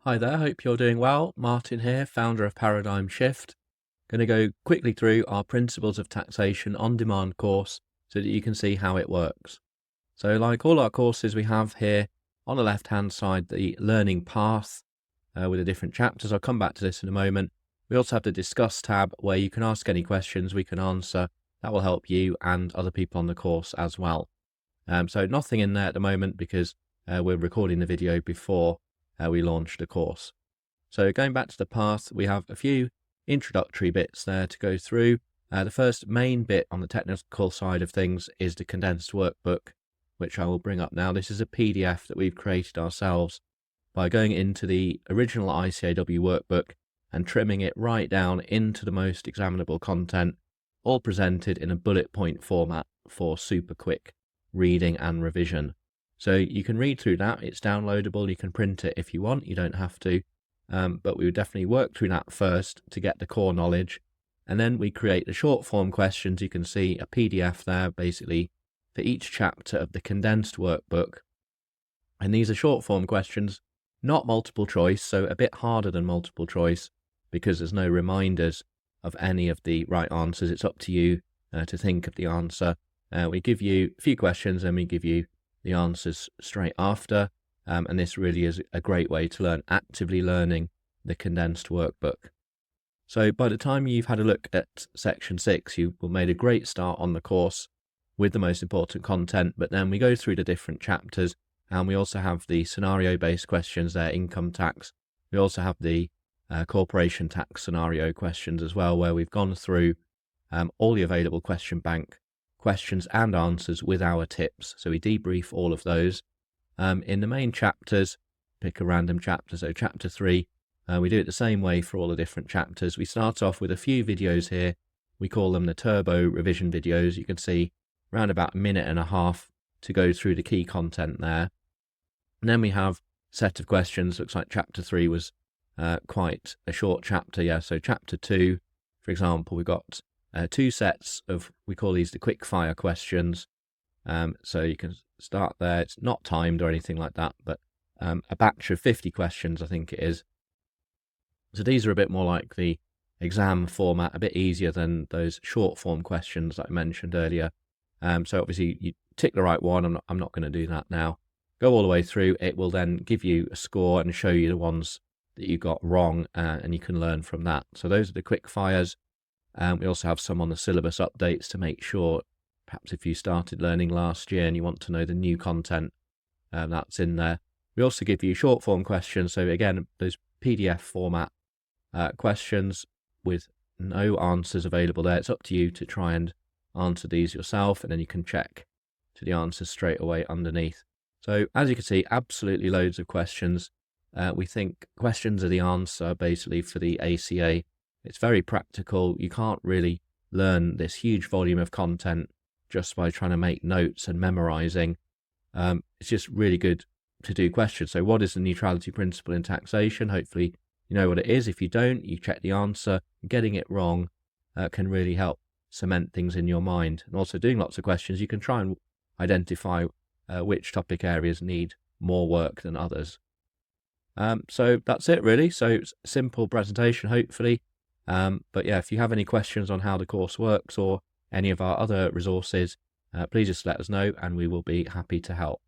Hi there, hope you're doing well. Martin here, founder of Paradigm Shift. Going to go quickly through our Principles of Taxation on Demand course so that you can see how it works. So like all our courses, we have here on the left-hand side the learning path with the different chapters. I'll come back to this in a moment. We also have the Discuss tab where you can ask any questions we can answer. That will help you and other people on the course as well. So nothing in there at the moment because we're recording the video before we launch the course. So going back to the path, we have a few introductory bits there to go through. The first main bit on the technical side of things is the condensed workbook, which I will bring up now. This is a PDF that we've created ourselves by going into the original ICAW workbook and trimming it right down into the most examinable content, all presented in a bullet point format for super quick reading and revision. So you can read through that. It's downloadable. You can print it if you want. You don't have to. But we would definitely work through that first to get the core knowledge. And then we create the short form questions. You can see a PDF there basically for each chapter of the condensed workbook. And these are short form questions, not multiple choice, so a bit harder than multiple choice because there's no reminders of any of the right answers. It's up to you to think of the answer. We give you a few questions and we give you the answers straight after, and this really is a great way to learn, actively learning the condensed workbook. So by the time you've had a look at section 6, you will made a great start on the course with the most important content, but then we go through the different chapters and we also have the scenario-based questions there, income tax. We also have the corporation tax scenario questions as well, where we've gone through all the available question bank questions and answers with our tips. So we debrief all of those. In the main chapters, pick a random chapter. So chapter 3, we do it the same way for all the different chapters. We start off with a few videos here. We call them the turbo revision videos. You can see around about a minute and a half to go through the key content there. And then we have a set of questions. Looks like chapter 3 was quite a short chapter. Yeah, so chapter 2, for example, we've got 2 sets of, we call these the quick fire questions. So you can start there. It's not timed or anything like that, but a batch of 50 questions, I think it is. So these are a bit more like the exam format, a bit easier than those short form questions that I mentioned earlier. So obviously you tick the right one. I'm not going to do that now. Go all the way through. It will then give you a score and show you the ones that you got wrong, and you can learn from that. So those are the quick fires. We also have some on the syllabus updates to make sure, perhaps if you started learning last year and you want to know the new content, that's in there. We also give you short form questions. So again, those PDF format questions with no answers available there. It's up to you to try and answer these yourself, and then you can check to the answers straight away underneath. So as you can see, absolutely loads of questions. We think questions are the answer basically for the ACA. It's very practical. You can't really learn this huge volume of content just by trying to make notes and memorizing. It's just really good to do questions. So what is the neutrality principle in taxation? Hopefully you know what it is. If you don't, you check the answer. Getting it wrong can really help cement things in your mind. And also doing lots of questions, you can try and identify which topic areas need more work than others. So that's it really. So it's a simple presentation, hopefully. But yeah, if you have any questions on how the course works or any of our other resources, please just let us know and we will be happy to help.